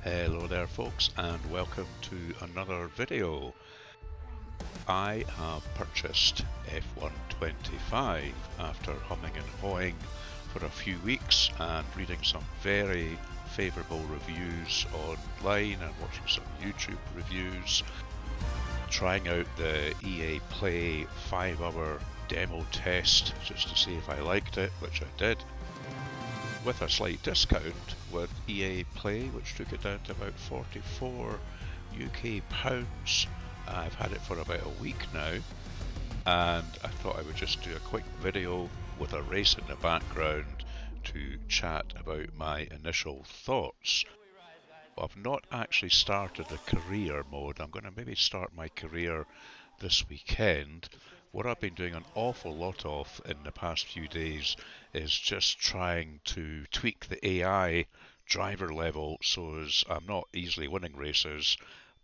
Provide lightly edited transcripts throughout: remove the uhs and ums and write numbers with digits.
Hello there folks, and welcome to another video. I have purchased F125 after humming and hawing for a few weeks and reading some very favourable reviews online and watching some YouTube reviews, trying out the EA Play 5-hour demo test just to see if I liked it, which I did, with a slight discount with EA Play, which took it down to about 44 UK pounds. I've had it for about a week now, and I thought I would just do a quick video with a race in the background to chat about my initial thoughts. I've not actually started the career mode. I'm going to maybe start my career this weekend. What I've been doing an awful lot of in the past few days is just trying to tweak the AI driver level so as I'm not easily winning races,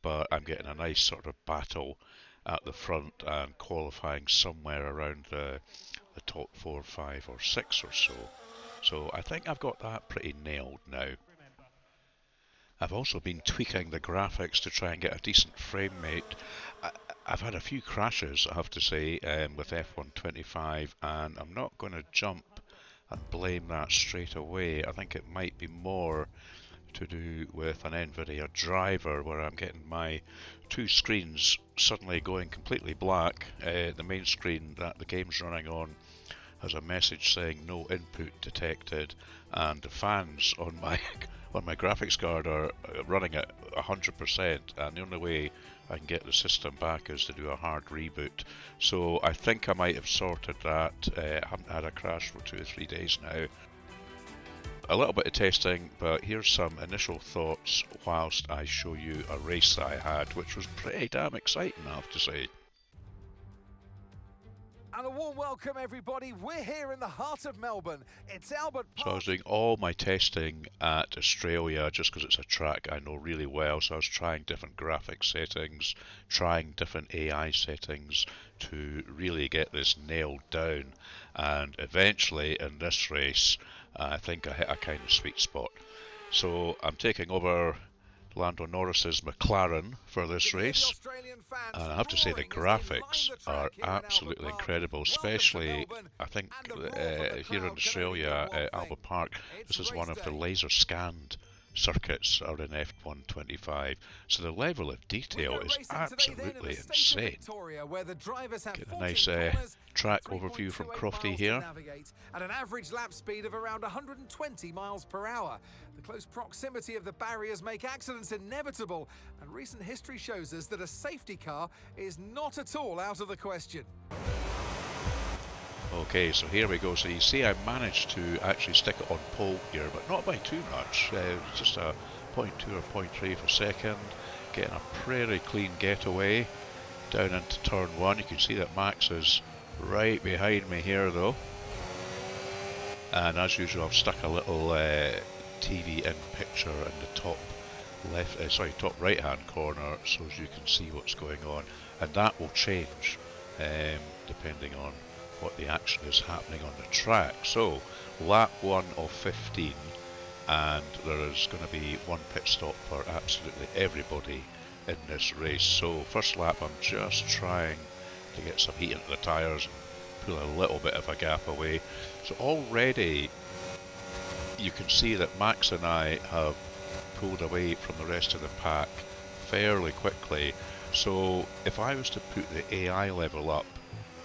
but I'm getting a nice sort of battle at the front and qualifying somewhere around the top 4, 5 or 6 or so. So I think I've got that pretty nailed now. I've also been tweaking the graphics to try and get a decent frame rate. I've had a few crashes, I have to say, with F125, and I'm not going to jump and blame that straight away. I think it might be more to do with an NVIDIA driver where I'm getting my two screens suddenly going completely black. The main screen that the game's running on has a message saying no input detected, and the fans on my graphics card are running at 100%, and the only way I can get the system back is to do a hard reboot. So I think I might have sorted that. I haven't had a crash for 2 or 3 days now. A little bit of testing, but here's some initial thoughts whilst I show you a race that I had, which was pretty damn exciting, I have to say. And a warm welcome, everybody. We're here in the heart of Melbourne. It's Albert Park. So I was doing all my testing at Australia just because it's a track I know really well. So I was trying different graphic settings, trying different AI settings to really get this nailed down. And eventually in this race, I think I hit a kind of sweet spot. So I'm taking over Lando Norris's McLaren for this race, and I have to say the graphics are absolutely incredible, especially I think here in Australia at Albert Park. This is one of the laser scanned circuits are in F125, so the level of detail is absolutely insane. Get a nice track overview from Crofty here. At an average lap speed of around 120 miles per hour. The close proximity of the barriers make accidents inevitable, and recent history shows us that a safety car is not at all out of the question. Okay, so here we go. So you see I managed to actually stick it on pole here, but not by too much. Just a 0.2 or 0.3 per second. Getting a pretty clean getaway down into turn 1. You can see that Max is right behind me here though. And as usual I've stuck a little TV in picture in the top top right hand corner so as you can see what's going on. And that will change depending on what the action is happening on the track. So lap 1 of 15, and there is going to be one pit stop for absolutely everybody in this race. So first lap I'm just trying to get some heat into the tyres and pull a little bit of a gap away. So already you can see that Max and I have pulled away from the rest of the pack fairly quickly. So if I was to put the AI level up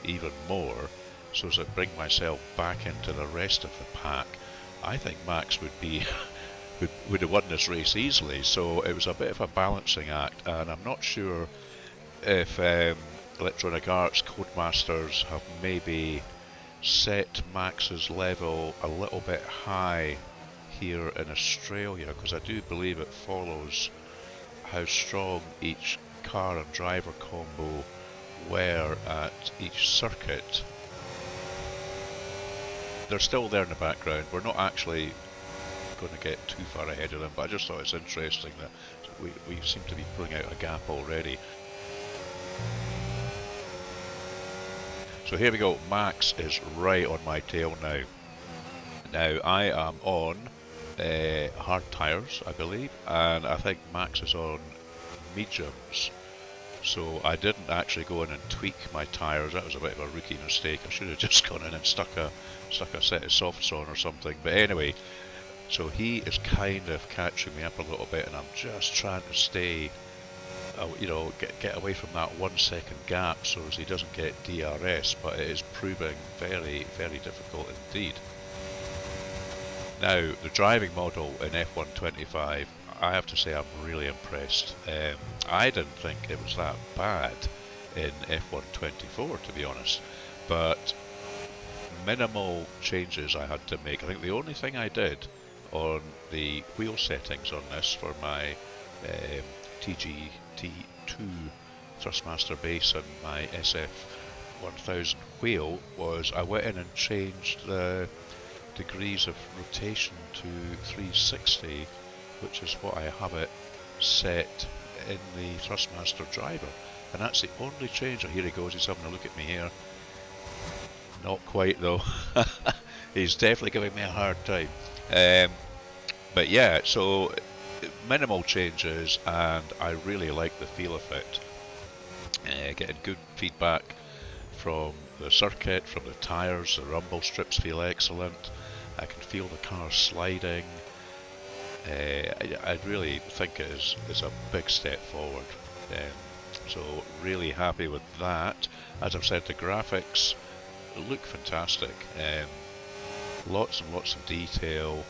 even more, so as to bring myself back into the rest of the pack, I think Max would be would have won this race easily. So it was a bit of a balancing act, and I'm not sure if Electronic Arts Codemasters have maybe set Max's level a little bit high here in Australia, because I do believe it follows how strong each car and driver combo were at each circuit. They're still there in the background. We're not actually going to get too far ahead of them, but I just thought it's interesting that we seem to be pulling out a gap already. So here we go, Max is right on my tail now. Now I am on hard tyres, I believe, and I think Max is on mediums. So I didn't actually go in and tweak my tyres. That was a bit of a rookie mistake. I should have just gone in and stuck a set of softs on or something. But anyway, so he is kind of catching me up a little bit, and I'm just trying to stay, get away from that 1 second gap so as he doesn't get DRS. But it is proving very, very difficult indeed. Now, the driving model in F125, I have to say I'm really impressed. I didn't think it was that bad in F124, to be honest, but minimal changes I had to make. I think the only thing I did on the wheel settings on this for my TGT2 Thrustmaster base and my SF1000 wheel was I went in and changed the degrees of rotation to 360, which is what I have it set in the Thrustmaster driver, and that's the only change. Here he goes, he's having a look at me here. Not quite though. He's definitely giving me a hard time. But yeah, so minimal changes, and I really like the feel of it. Getting good feedback from the circuit, from the tyres. The rumble strips feel excellent. I can feel the car sliding. I really think it is a big step forward. So really happy with that. As I've said, the graphics look fantastic. Lots and lots of detail.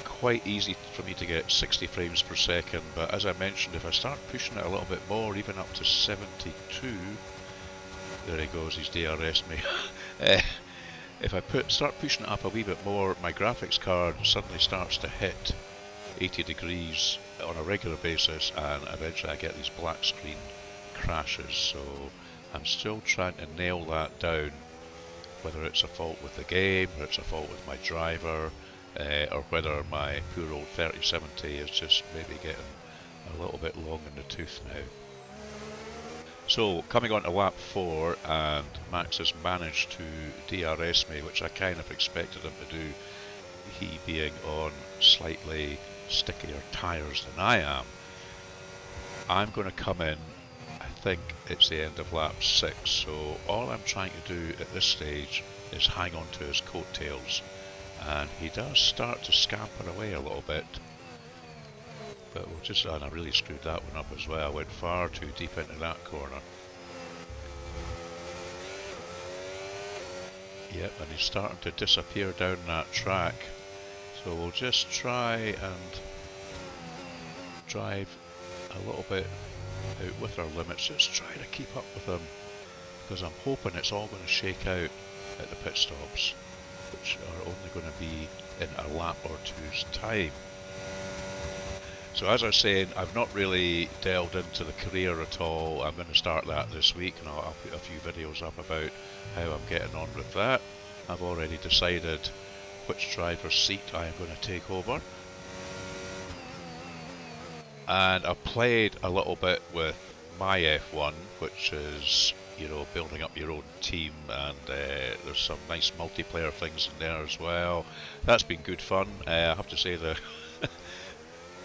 Quite easy for me to get 60 frames per second, but as I mentioned, if I start pushing it a little bit more, even up to 72, there he goes, he's DRS'd me. If I start pushing it up a wee bit more, my graphics card suddenly starts to hit 80 degrees on a regular basis, and eventually I get these black screen crashes. So I'm still trying to nail that down, whether it's a fault with the game, or it's a fault with my driver, or whether my poor old 3070 is just maybe getting a little bit long in the tooth now. So coming on to lap 4, and Max has managed to DRS me, which I kind of expected him to do, he being on slightly stickier tyres than I am. I'm going to come in, I think it's the end of lap 6, so all I'm trying to do at this stage is hang on to his coattails, and he does start to scamper away a little bit. But we'll just, and I really screwed that one up as well. I went far too deep into that corner. Yep, and he's starting to disappear down that track. So we'll just try and drive a little bit out with our limits. Just try to keep up with him, because I'm hoping it's all going to shake out at the pit stops, which are only going to be in a lap or two's time. So as I was saying, I've not really delved into the career at all. I'm going to start that this week, and I'll put a few videos up about how I'm getting on with that. I've already decided which driver's seat I am going to take over. And I've played a little bit with my F1, which is, you know, building up your own team, and there's some nice multiplayer things in there as well. That's been good fun. I have to say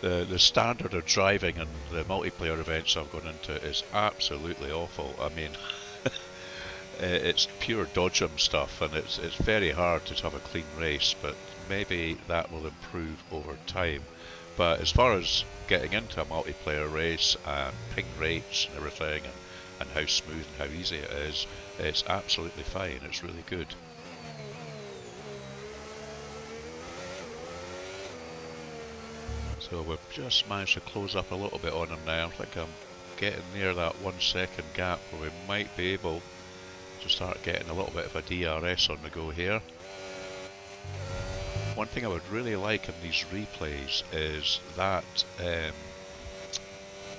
the standard of driving and the multiplayer events I've gone into is absolutely awful. I mean, it's pure dodgem stuff, and it's very hard to have a clean race, but maybe that will improve over time. But as far as getting into a multiplayer race and ping rates and everything, and how smooth and how easy it is, it's absolutely fine. It's really good. So we've just managed to close up a little bit on him now. I think I'm getting near that 1 second gap where we might be able to start getting a little bit of a DRS on the go here. One thing I would really like in these replays is that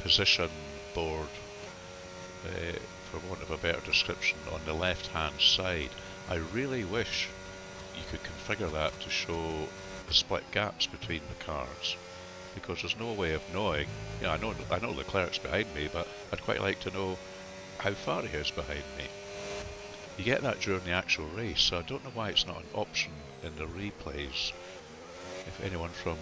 position board, for want of a better description, on the left hand side. I really wish you could configure that to show the split gaps between the cars, because there's no way of knowing. You know, I know Leclerc's behind me, but I'd quite like to know how far he is behind me. You get that during the actual race, so I don't know why it's not an option in the replays. If anyone from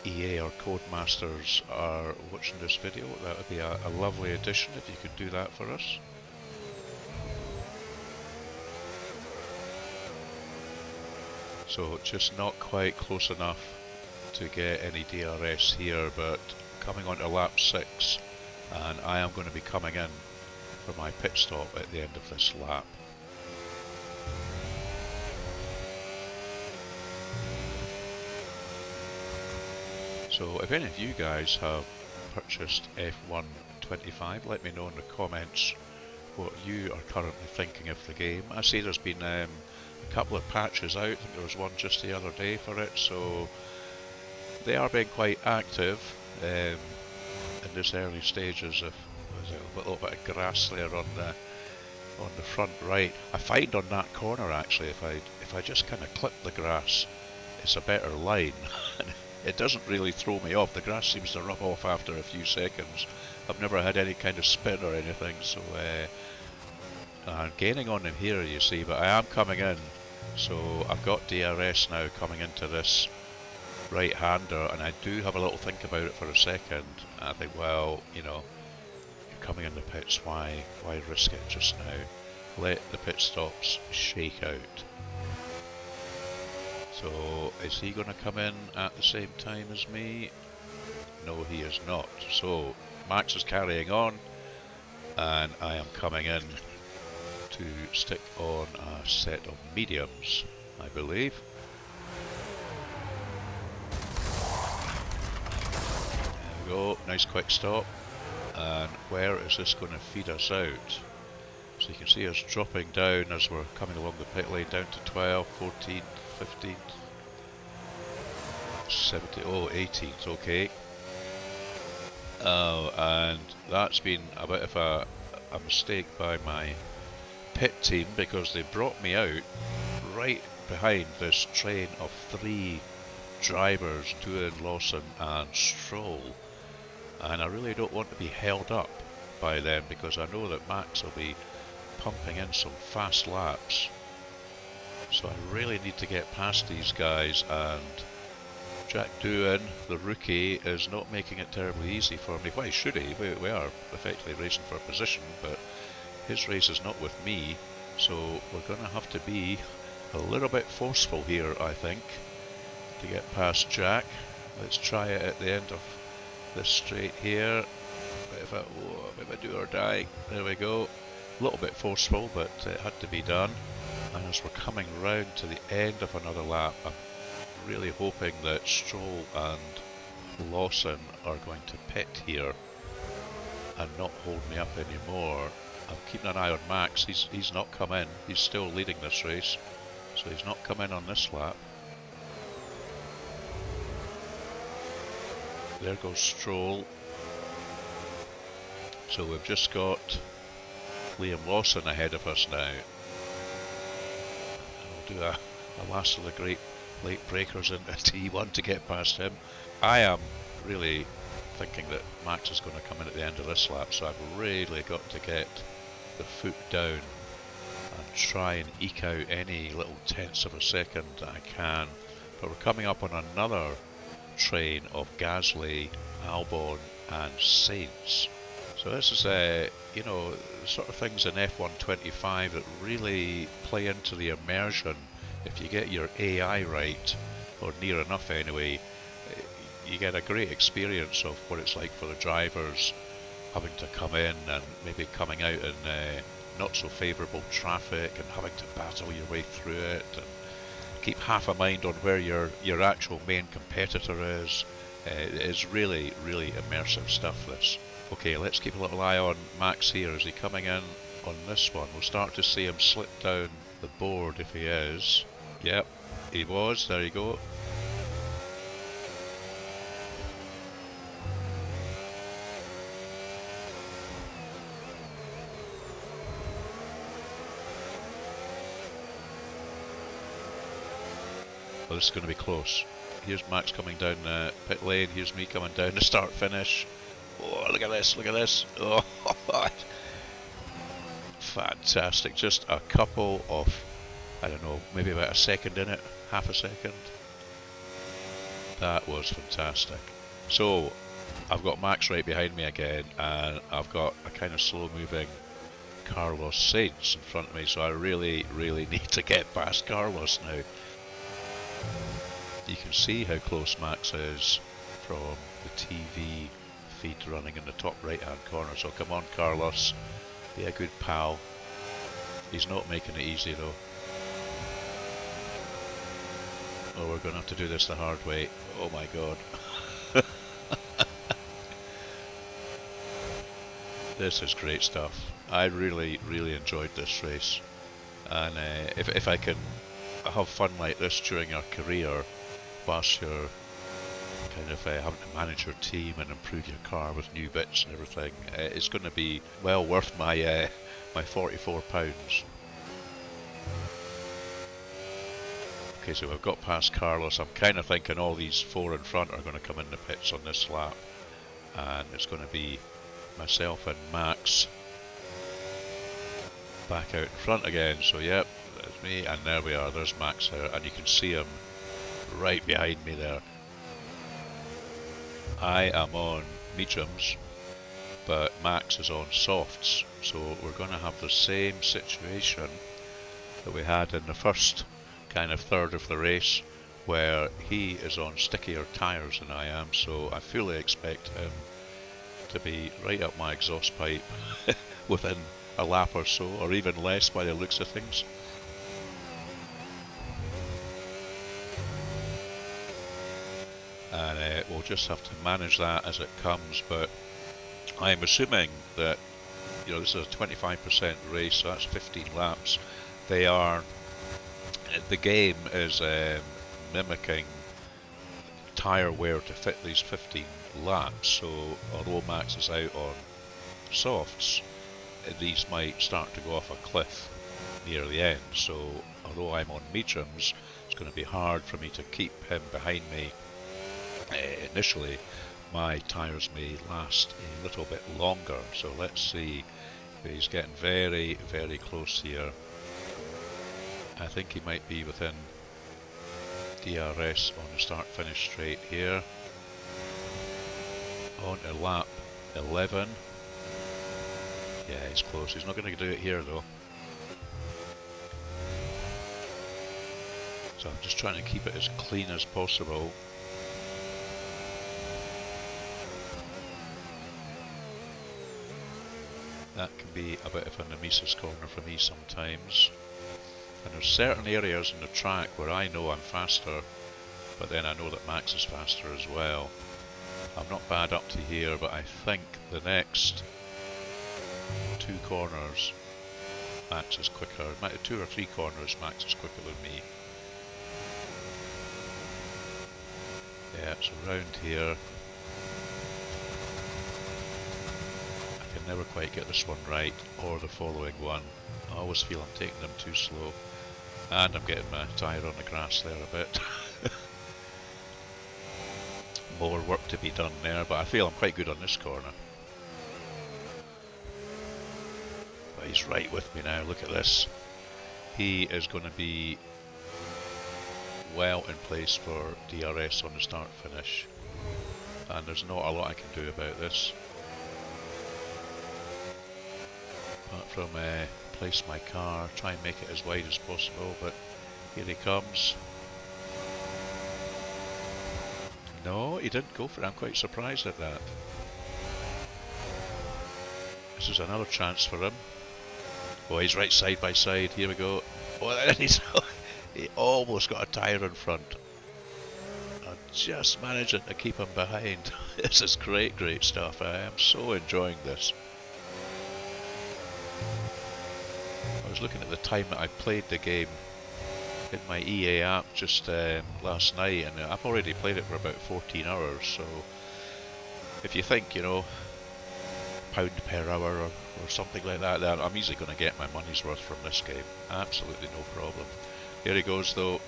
EA or Codemasters are watching this video, that would be a lovely addition if you could do that for us. So just not quite close enough to get any DRS here, but coming on to lap 6, and I am going to be coming in for my pit stop at the end of this lap. So if any of you guys have purchased F125, let me know in the comments what you are currently thinking of the game. I see there's been a couple of patches out. I think there was one just the other day for it, so they are being quite active in this early stages. Of there's a little bit of grass there on the front right. I find on that corner actually, if I just kind of clip the grass, it's a better line. It doesn't really throw me off. The grass seems to rub off after a few seconds. I've never had any kind of spin or anything, so I'm gaining on him here, you see, but I am coming in, so I've got DRS now coming into this right-hander, and I do have a little think about it for a second. I think, well, you know, you're coming in the pits, why risk it just now? Let the pit stops shake out. So, is he going to come in at the same time as me? No, he is not. So, Max is carrying on, and I am coming in to stick on a set of mediums, I believe. There we go, nice quick stop. And where is this going to feed us out? So you can see us dropping down as we're coming along the pit lane, down to 12, 14, 15, 17, oh, 18th, okay. And that's been a bit of a mistake by my pit team, because they brought me out right behind this train of 3 drivers, Doohan, Lawson and Stroll, and I really don't want to be held up by them, because I know that Max will be pumping in some fast laps. So I really need to get past these guys, and Jack Doohan, the rookie, is not making it terribly easy for me. Why should he? We are effectively racing for a position, but his race is not with me, so we're going to have to be a little bit forceful here, I think, to get past Jack. Let's try it at the end of this straight here. Bit of a do or die. There we go. A little bit forceful, but it had to be done. And as we're coming round to the end of another lap, I'm really hoping that Stroll and Lawson are going to pit here and not hold me up anymore. I'm keeping an eye on Max. He's not come in. He's still leading this race, so he's not come in on this lap. There goes Stroll. So we've just got Liam Lawson ahead of us now. We'll do a last of the great late breakers into T1 to get past him. I am really thinking that Max is going to come in at the end of this lap, so I've really got to get the foot down and try and eke out any little tenths of a second that I can. But we're coming up on another train of Gasly, Albon and Sainz. So this is you know, the sort of things in F125 that really play into the immersion. If you get your AI right, or near enough anyway, you get a great experience of what it's like for the drivers having to come in and maybe coming out in not so favourable traffic and having to battle your way through it and keep half a mind on where your actual main competitor is. It is really, really immersive stuff, this. Okay, let's keep a little eye on Max here. Is he coming in on this one? We'll start to see him slip down the board if he is. Yep, he was. There you go. Well, this is going to be close. Here's Max coming down the pit lane. Here's me coming down the start finish. Oh, look at this, look at this. Oh, fantastic. Just a couple of, I don't know, maybe about a second in it, half a second. That was fantastic. So, I've got Max right behind me again, and I've got a kind of slow-moving Carlos Sainz in front of me, so I really need to get past Carlos now. You can see how close Max is from the TV feed running in the top right-hand corner, so come on Carlos, be a good pal. He's not making it easy though. Oh, we're going to have to do this the hard way. Oh my god. This is great stuff. I really enjoyed this race, and if I can have fun like this during your career, whilst you're kind of having to manage your team and improve your car with new bits and everything, it's going to be well worth my my £44. Okay, so we've got past Carlos. I'm kind of thinking all these four in front are going to come in the pits on this lap, and it's going to be myself and Max back out in front again. So yep, there's me, and there we are, there's Max there, and you can see him right behind me there. I am on mediums, but Max is on softs, so we're going to have the same situation that we had in the first kind of third of the race, where he is on stickier tyres than I am, so I fully expect him to be right up my exhaust pipe within a lap or so, or even less by the looks of things. And we'll just have to manage that as it comes, but I'm assuming that, you know, this is a 25% race, so that's 15 laps. The game is mimicking tyre wear to fit these 15 laps, so although Max is out on softs, these might start to go off a cliff near the end, so although I'm on mediums, it's going to be hard for me to keep him behind me initially. My tyres may last a little bit longer, so let's see. He's getting very close here. I think he might be within DRS on the start-finish straight here. On to lap 11. Yeah, he's close. He's not going to do it here though. So I'm just trying to keep it as clean as possible. That can be a bit of a nemesis corner for me sometimes. And there's certain areas in the track where I know I'm faster, but then I know that Max is faster as well. I'm not bad up to here, but I think the next two corners Max is quicker. Two or three corners Max is quicker than me. Yeah, it's around here. I can never quite get this one right, or the following one. I always feel I'm taking them too slow. And I'm getting my tyre on the grass there a bit. More work to be done there, but I feel I'm quite good on this corner. But he's right with me now, look at this. He is going to be well in place for DRS on the start finish. And there's not a lot I can do about this. Apart from place my car, try and make it as wide as possible, but here he comes. No, he didn't go for it. I'm quite surprised at that. This is another chance for him. Oh, he's right side by side. Here we go. Oh, there he almost got a tyre in front. I'm just managing to keep him behind. This is great stuff. I am so enjoying this. I was looking at the time that I played the game in my EA app just last night, and I've already played it for about 14 hours, so if you think, you know, £1 per hour or something like that, then I'm easily going to get my money's worth from this game. Absolutely no problem. Here he goes though.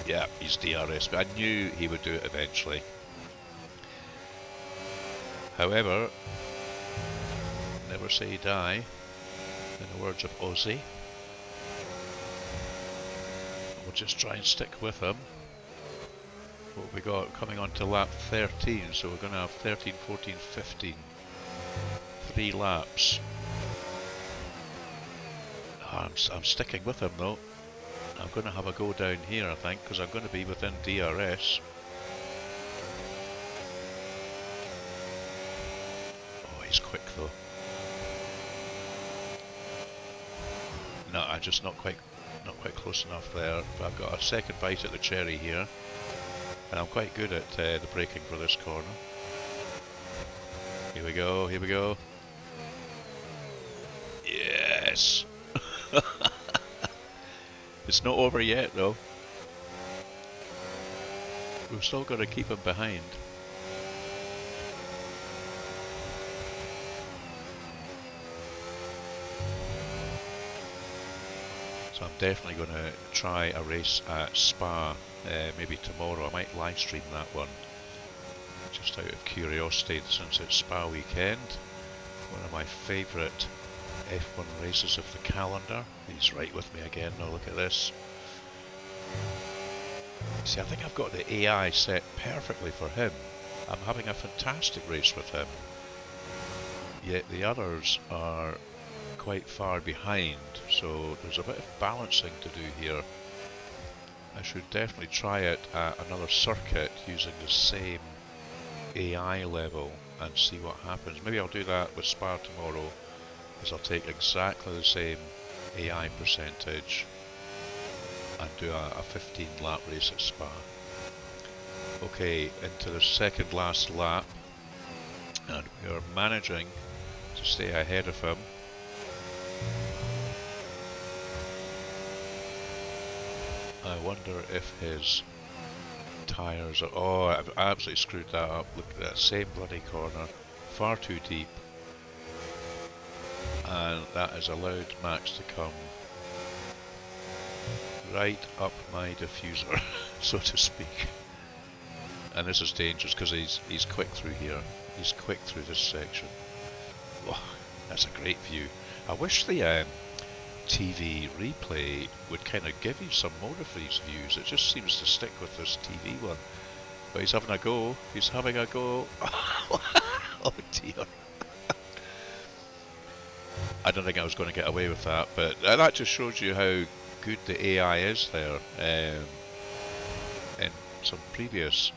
Yeah, he's DRS, but I knew he would do it eventually. However, never say die, in the words of Ozzy. We'll just try and stick with him. What we got coming on to lap 13, so we're going to have 13, 14, 15. 3 laps. I'm sticking with him though. I'm going to have a go down here, I think, because I'm going to be within DRS. Oh, he's quick though. No, I'm just not quite close enough there. But I've got a second bite at the cherry here, and I'm quite good at the braking for this corner. Here we go. Here we go. Yes. It's not over yet though. We've still got to keep him behind. So I'm definitely going to try a race at Spa, maybe tomorrow. I might live stream that one, just out of curiosity, since it's Spa weekend. One of my favourite F1 races of the calendar. He's right with me again now, look at this. See, I think I've got the AI set perfectly for him. I'm having a fantastic race with him. Yet the others are quite far behind, so there's a bit of balancing to do here. I should definitely try it at another circuit using the same AI level and see what happens. Maybe I'll do that with Spa tomorrow, is I'll take exactly the same AI percentage and do a 15 lap race at Spa. Okay, into the second last lap, and we are managing to stay ahead of him. I wonder if his tyres are... Oh, I've absolutely screwed that up. Look at that same bloody corner, far too deep. And that has allowed Max to come right up my diffuser, so to speak. And this is dangerous because he's quick through here. He's quick through this section. Whoa, that's a great view. I wish the TV replay would kind of give you some more of these views. It just seems to stick with this TV one. But he's having a go. He's having a go. Oh dear. I don't think I was going to get away with that, but that just shows you how good the AI is there. In some previous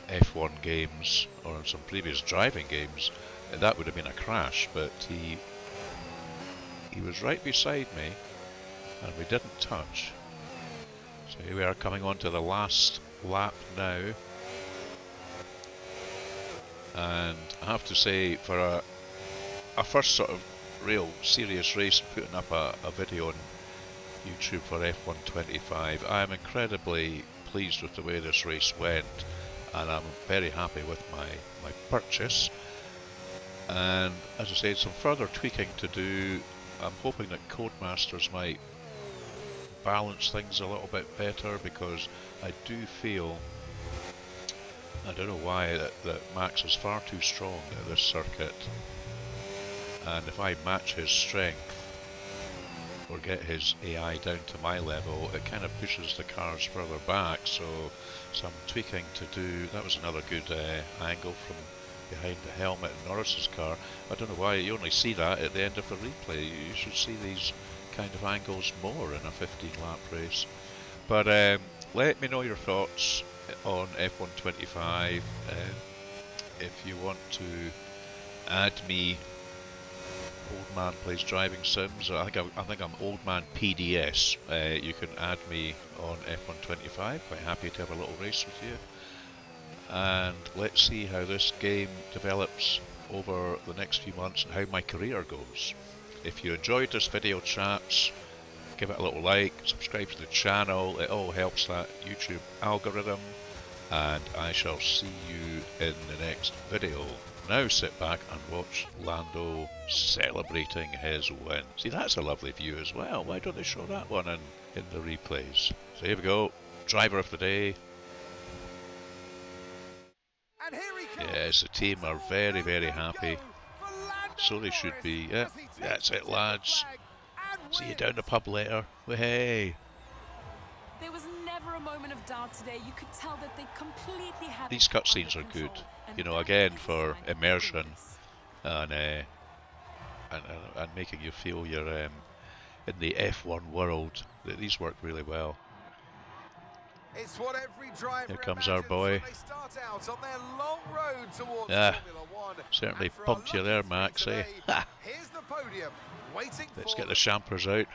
F1 games, or in some previous driving games, that would have been a crash, but he was right beside me and we didn't touch. So here we are coming on to the last lap now, and I have to say, for a first sort of real serious race, putting up a video on YouTube for F125, I am incredibly pleased with the way this race went, and I'm very happy with my purchase. And as I say, some further tweaking to do. I'm hoping that Codemasters might balance things a little bit better, because I do feel, I don't know why, that Max is far too strong at this circuit, and if I match his strength or get his AI down to my level, it kind of pushes the cars further back. So some tweaking to do. That was another good angle from behind the helmet in Norris's car. I don't know why you only see that at the end of the replay. You should see these kind of angles more in a 15 lap race. But let me know your thoughts on F125. If you want to add me, Old Man Plays Driving Sims, I think I'm Old Man PDS. You can add me on F125. Quite happy to have a little race with you. And let's see how this game develops over the next few months and how my career goes. If you enjoyed this video, chaps, give it a little like, subscribe to the channel. It all helps that YouTube algorithm, and I shall see you in the next video. Now sit back and watch Lando celebrating his win. See, that's a lovely view as well. Why don't they show that one in the replays? So here we go, driver of the day. Yes, the team are very, very happy. So they should be. Yeah, that's it, lads. See you down the pub later. Hey. There was never a moment of doubt today. You could tell that they completely had These it cutscenes under are good, control, and you know, that again is a for sign of immersion progress. and making you feel you're in the F1 world. These work really well. It's what every driver Here comes our imagines boy. when they start out on their long road towards Ah, Formula One. certainly And for our pumped you lucky there, three Max, eh? today, Ha! here's the podium, waiting Let's for get the them. champers out.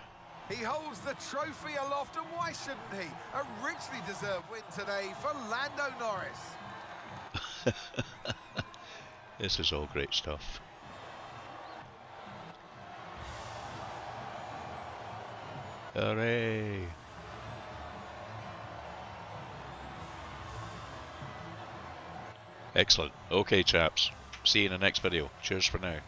He holds the trophy aloft, and why shouldn't he? A richly deserved win today for Lando Norris. This is all great stuff. Hooray! Excellent. Okay, chaps. See you in the next video. Cheers for now.